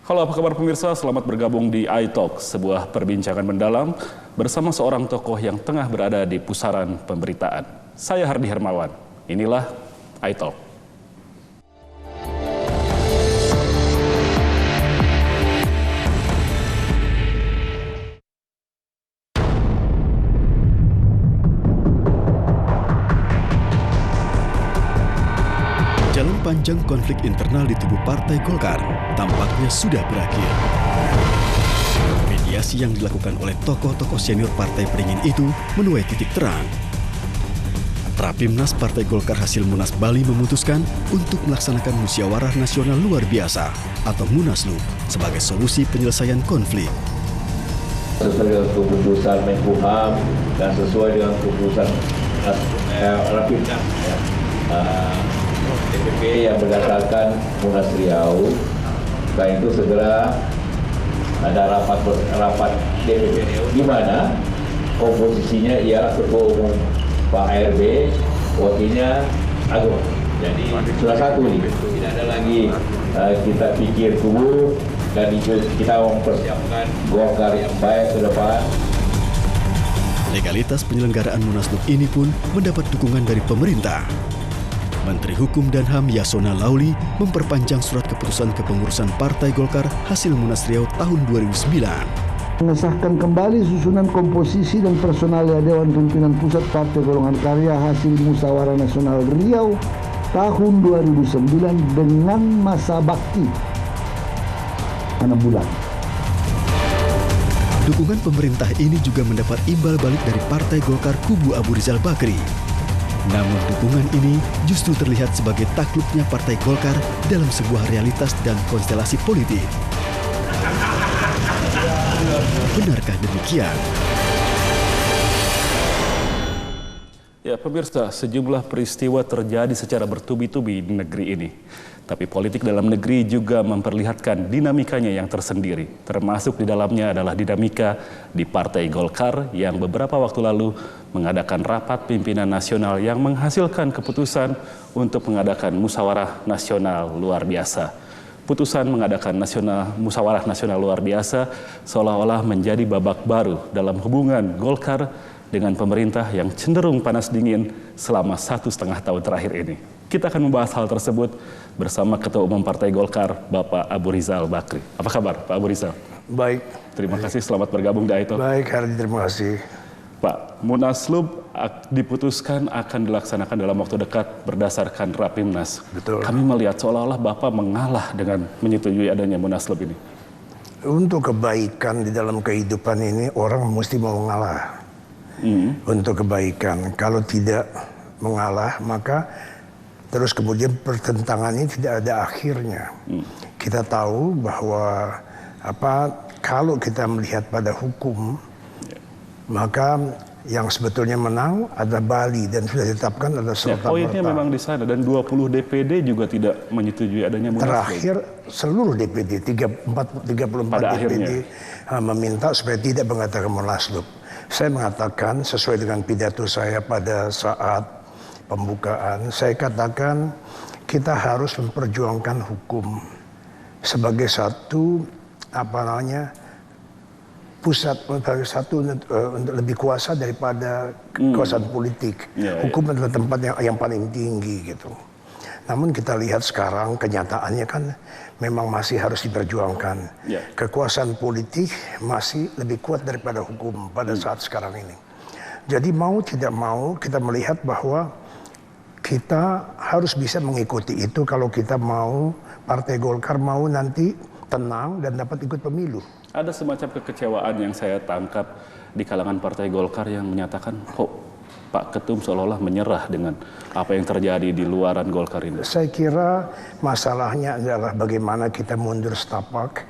Halo, apa kabar pemirsa? Selamat bergabung di iTalk, sebuah perbincangan mendalam bersama seorang tokoh yang tengah berada di pusaran pemberitaan. Saya Hardi Hermawan. Inilah iTalk. Jalan panjang konflik internal di tubuh Partai Golkar tampaknya sudah berakhir. Mediasi yang dilakukan oleh tokoh-tokoh senior Partai Beringin itu menuai titik terang. Rapimnas Partai Golkar hasil Munas Bali memutuskan untuk melaksanakan musyawarah nasional luar biasa atau Munaslup sebagai solusi penyelesaian konflik. Sesuai dengan keputusan Menkumham dan sesuai dengan keputusan Rapimnas DPP yang berdasarkan Munas Riau. Selain itu segera ada rapat DPP di mana komposisinya ialah Ketua Umum Pak ARB, wakilnya Agung. Jadi sudah satu nih, tidak ada lagi kita pikir dulu dan kita mempersiapkan Golkar yang baik ke depan. Legalitas penyelenggaraan Munaslup ini pun mendapat dukungan dari pemerintah. Menteri Hukum dan HAM Yasona Lauli memperpanjang surat keputusan kepengurusan Partai Golkar hasil Munas Riau tahun 2009. Mengesahkan kembali susunan komposisi dan personalia Dewan Pimpinan Pusat Partai Golongan Karya hasil Musyawarah Nasional Riau tahun 2009 dengan masa bakti 6 bulan. Dukungan pemerintah ini juga mendapat imbal balik dari Partai Golkar kubu Abu Rizal Bakri. Namun dukungan ini justru terlihat sebagai takluknya Partai Golkar dalam sebuah realitas dan konstelasi politik. Benarkah demikian? Ya pemirsa, sejumlah peristiwa terjadi secara bertubi-tubi di negeri ini. Tapi politik dalam negeri juga memperlihatkan dinamikanya yang tersendiri. Termasuk di dalamnya adalah dinamika di Partai Golkar yang beberapa waktu lalu mengadakan rapat pimpinan nasional yang menghasilkan keputusan untuk mengadakan musyawarah nasional luar biasa. Putusan mengadakan musyawarah nasional luar biasa seolah-olah menjadi babak baru dalam hubungan Golkar dengan pemerintah yang cenderung panas dingin selama 1,5 tahun terakhir ini. Kita akan membahas hal tersebut bersama Ketua Umum Partai Golkar, Bapak Abu Rizal Bakri. Apa kabar, Pak Abu Rizal? Baik. Terima kasih, selamat bergabung di iTalk. Baik, Hardi, terima kasih. Pak, Munaslup diputuskan akan dilaksanakan dalam waktu dekat berdasarkan Rapimnas. Betul. Kami melihat seolah-olah Bapak mengalah dengan menyetujui adanya Munaslup ini. Untuk kebaikan di dalam kehidupan ini, orang mesti mau mengalah. Untuk kebaikan. Kalau tidak mengalah, maka terus kemudian pertentangan ini tidak ada akhirnya. Kita tahu bahwa kalau kita melihat pada hukum, maka yang sebetulnya menang adalah Bali dan sudah ditetapkan adalah serta-merta. Poinnya memang di sana dan 20 DPD juga tidak menyetujui adanya Munaslup. Terakhir seluruh DPD 34 Pada DPD meminta supaya tidak mengatakan Munaslup. Saya mengatakan sesuai dengan pidato saya pada saat pembukaan, saya katakan kita harus memperjuangkan hukum sebagai satu pusat untuk lebih kuasa daripada kekuasaan politik. Hukum adalah tempat yang paling tinggi gitu. Namun kita lihat sekarang kenyataannya kan memang masih harus diperjuangkan. Kekuasaan politik masih lebih kuat daripada hukum pada saat sekarang ini. Jadi mau tidak mau kita melihat bahwa kita harus bisa mengikuti itu kalau kita mau, Partai Golkar mau nanti tenang dan dapat ikut pemilu. Ada semacam kekecewaan yang saya tangkap di kalangan Partai Golkar yang menyatakan kok Pak Ketum seolah-olah menyerah dengan apa yang terjadi di luaran Golkar ini. Saya kira masalahnya adalah bagaimana kita mundur setapak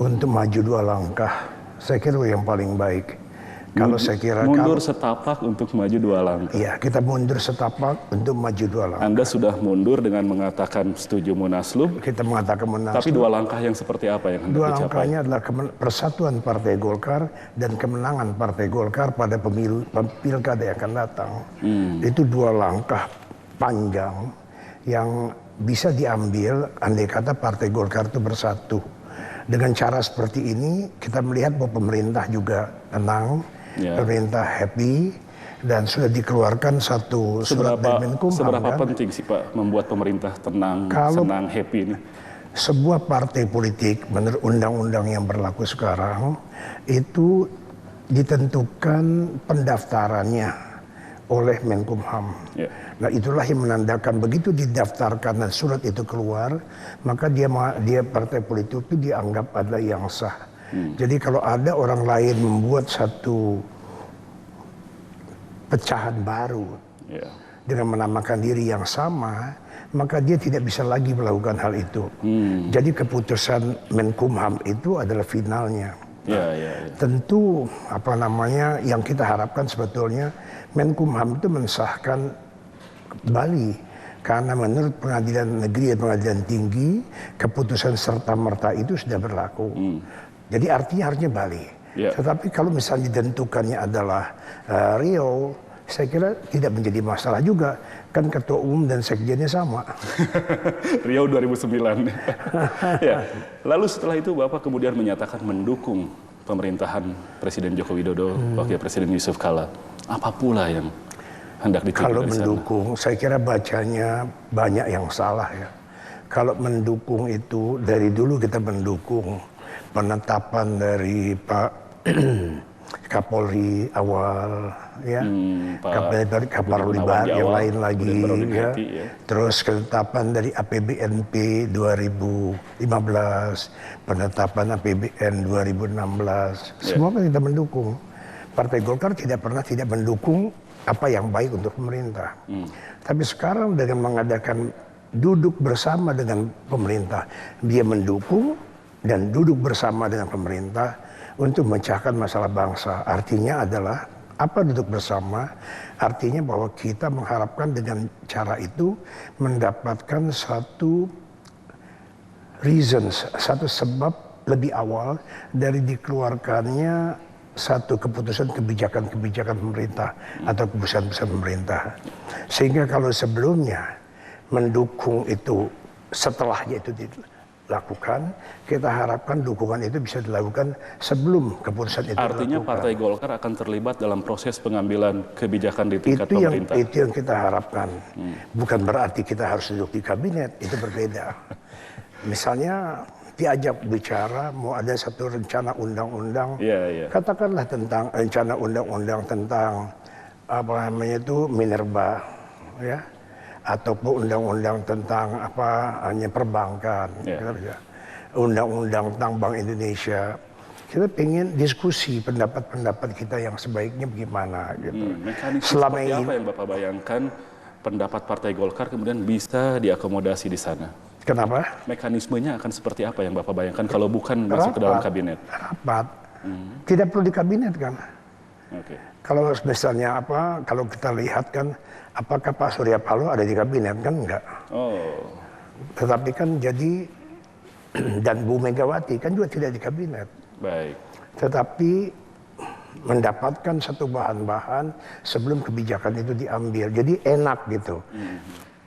untuk maju 2 langkah. Saya kira yang paling baik. Kalau saya kira mundur setapak untuk maju 2 langkah. Iya, kita mundur setapak untuk maju 2 langkah. Anda sudah mundur dengan mengatakan setuju Munaslup. Kita mengatakan Munaslup. Tapi 2 langkah yang seperti apa yang hendak 2 dicapai? langkahnya adalah persatuan Partai Golkar dan kemenangan Partai Golkar pada pilkada yang akan datang. Itu 2 langkah panjang yang bisa diambil andai kata Partai Golkar itu bersatu. Dengan cara seperti ini kita melihat bahwa pemerintah juga tenang, pemerintah happy, dan sudah dikeluarkan satu surat dari Menkumham. Seberapa penting sih Pak membuat pemerintah tenang, senang, happy ini? Sebuah partai politik menurut undang-undang yang berlaku sekarang itu ditentukan pendaftarannya oleh Menkumham. Nah itulah yang menandakan begitu didaftarkan dan surat itu keluar, maka dia partai politik itu dianggap adalah yang sah. Jadi kalau ada orang lain membuat satu pecahan baru dengan menamakan diri yang sama, maka dia tidak bisa lagi melakukan hal itu. Jadi keputusan Menkumham itu adalah finalnya. Tentu yang kita harapkan sebetulnya Menkumham itu mensahkan Bali, karena menurut pengadilan negeri dan pengadilan tinggi keputusan serta-merta itu sudah berlaku. Jadi artinya harusnya Bali. Tetapi kalau misalnya ditentukannya adalah Riau, saya kira tidak menjadi masalah juga, kan ketua umum dan sekjennya sama. Riau 2009. Lalu setelah itu Bapak kemudian menyatakan mendukung pemerintahan Presiden Joko Widodo, Wakil Presiden Yusuf Kala. Apa pula yang hendak ditiru kalau dari mendukung, saya kira bacanya banyak yang salah ya. Kalau mendukung itu, dari dulu kita mendukung penetapan dari Pak Kapolri awal, ya, Kapolri baru yang lain lagi, ya. Terus ketetapan dari APBNP 2015, penetapan APBN 2016, semua kan kita mendukung. Partai Golkar tidak pernah tidak mendukung apa yang baik untuk pemerintah. Tapi sekarang dengan mengadakan duduk bersama dengan pemerintah, dia mendukung dan duduk bersama dengan pemerintah untuk memecahkan masalah bangsa. Artinya adalah apa duduk bersama? Artinya bahwa kita mengharapkan dengan cara itu mendapatkan satu reasons, satu sebab lebih awal dari dikeluarkannya satu keputusan kebijakan-kebijakan pemerintah atau keputusan-keputusan pemerintah. Sehingga kalau sebelumnya mendukung itu setelahnya itu dilakukan, kita harapkan dukungan itu bisa dilakukan sebelum keputusan itu Artinya dilakukan. Partai Golkar akan terlibat dalam proses pengambilan kebijakan di tingkat pemerintah. Itu yang kita harapkan. Bukan berarti kita harus duduk di kabinet, itu berbeda. Misalnya diajak bicara, mau ada satu rencana undang-undang, katakanlah tentang rencana undang-undang tentang apa namanya itu minerba, ya, ataupun undang-undang tentang hanya perbankan, undang-undang tentang Bank Indonesia. Kita pengen diskusi pendapat-pendapat kita yang sebaiknya bagaimana, gitu. Mekanisme selama ini apa yang Bapak bayangkan pendapat Partai Golkar kemudian bisa diakomodasi di sana? Kenapa? Mekanismenya akan seperti apa yang Bapak bayangkan kalau bukan masuk ke dalam kabinet? Rapat. Tidak perlu di kabinet kan? Kalau misalnya kalau kita lihat kan, apakah Pak Surya Paloh ada di kabinet? Kan enggak. Tetapi kan jadi, dan Bu Megawati kan juga tidak di kabinet. Baik. Tetapi mendapatkan satu bahan-bahan sebelum kebijakan itu diambil. Jadi enak gitu.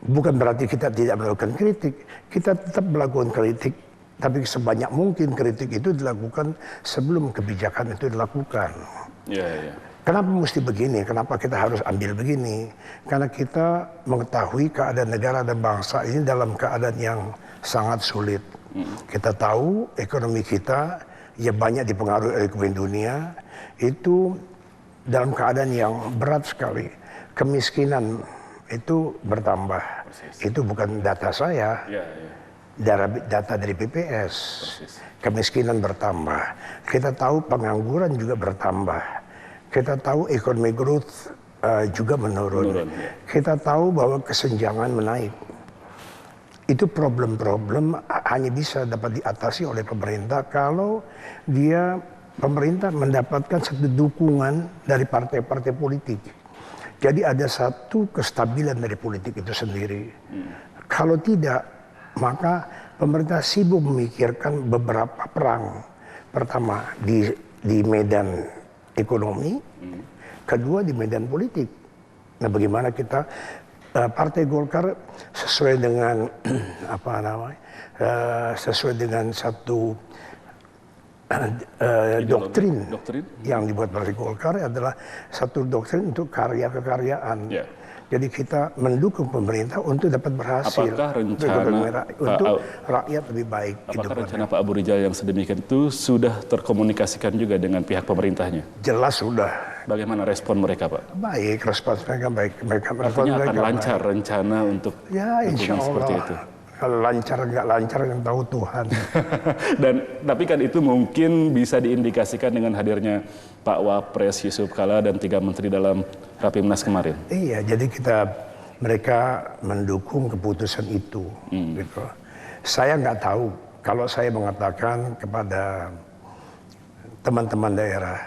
Bukan berarti kita tidak melakukan kritik. Kita tetap melakukan kritik. Tapi sebanyak mungkin kritik itu dilakukan sebelum kebijakan itu dilakukan. Kenapa mesti begini? Kenapa kita harus ambil begini? Karena kita mengetahui keadaan negara dan bangsa ini dalam keadaan yang sangat sulit. Kita tahu ekonomi kita ya banyak dipengaruhi oleh ekonomi dunia. Itu dalam keadaan yang berat sekali. Kemiskinan itu bertambah. Itu bukan data saya, data dari BPS. Kemiskinan bertambah. Kita tahu pengangguran juga bertambah. Kita tahu ekonomi growth juga menurun. Kita tahu bahwa kesenjangan menaik. Itu problem-problem hanya bisa dapat diatasi oleh pemerintah kalau pemerintah mendapatkan satu dukungan dari partai-partai politik. Jadi ada satu kestabilan dari politik itu sendiri. Kalau tidak, maka pemerintah sibuk memikirkan beberapa perang. Pertama, di medan ekonomi. Kedua, di medan politik. Nah, bagaimana kita, Partai Golkar sesuai dengan, sesuai dengan satu doktrin doktrin yang dibuat Partai Golkar adalah satu doktrin untuk karya kekaryaan. Ya. Jadi kita mendukung pemerintah untuk dapat berhasil. Apakah rencana untuk rakyat lebih baik. Apakah rencana Pak Abu Rizal yang sedemikian itu sudah terkomunikasikan juga dengan pihak pemerintahnya? Jelas sudah. Bagaimana respon mereka, Pak? Baik, respon mereka baik. Artinya akan lancar baik. Rencana untuk ya, insya Allah. Seperti itu. Kalau lancar nggak lancar yang tahu Tuhan. Tapi kan itu mungkin bisa diindikasikan dengan hadirnya Pak Wapres Yusuf Kala dan 3 menteri dalam Rapimnas kemarin. Iya, jadi mereka mendukung keputusan itu. Gitu. Saya nggak tahu kalau saya mengatakan kepada teman-teman daerah,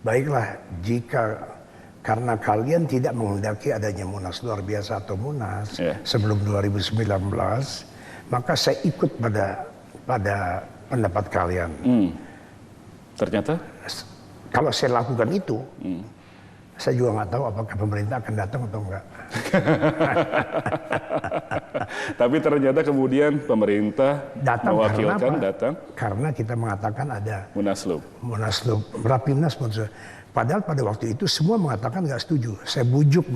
baiklah jika karena kalian tidak menghendaki adanya Munas luar biasa atau Munas sebelum 2019, maka saya ikut pada pendapat kalian. Ternyata? Kalau saya lakukan itu, saya juga nggak tahu apakah pemerintah akan datang atau enggak. Tapi ternyata kemudian pemerintah mewakilkan datang. Karena kita mengatakan ada Munaslup. Rapimnas. Padahal pada waktu itu semua mengatakan nggak setuju. Saya bujuk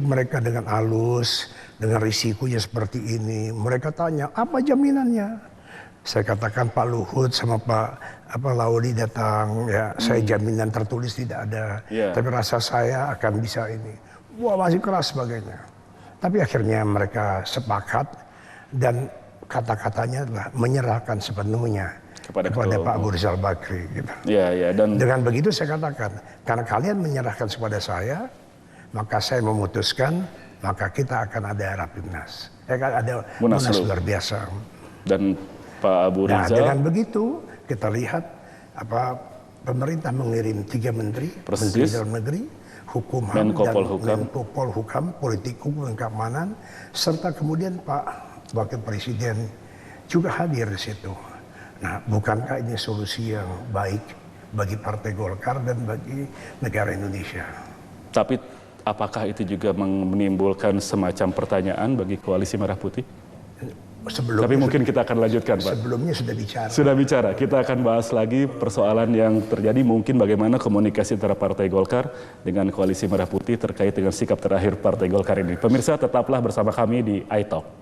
mereka dengan halus, dengan risikonya seperti ini. Mereka tanya, apa jaminannya? Saya katakan Pak Luhut sama Pak Laudi datang, ya saya jaminan tertulis tidak ada. Tapi rasa saya akan bisa ini. Wah masih keras sebagainya. Tapi akhirnya mereka sepakat dan kata-katanya adalah menyerahkan sepenuhnya kepada Pak Abu Rizal Bakri. Gitu. Dan dengan begitu saya katakan, karena kalian menyerahkan kepada saya, maka saya memutuskan, maka kita akan ada Rapimnas. Ada Munas luar biasa. Dan Pak Abu Rizal. Nah, dengan begitu kita lihat pemerintah mengirim 3 menteri, Menteri Dalam Negeri, Hukum HAM dan Polhukam, Politik Hukum dan Keamanan, serta kemudian Pak Wakil Presiden juga hadir di situ. Nah, bukankah ini solusi yang baik bagi Partai Golkar dan bagi negara Indonesia? Tapi apakah itu juga menimbulkan semacam pertanyaan bagi Koalisi Merah Putih? Tapi mungkin kita akan lanjutkan, Pak. Sebelumnya sudah bicara. Sudah bicara. Kita akan bahas lagi persoalan yang terjadi, mungkin bagaimana komunikasi antara Partai Golkar dengan Koalisi Merah Putih terkait dengan sikap terakhir Partai Golkar ini. Pemirsa, tetaplah bersama kami di iTalk.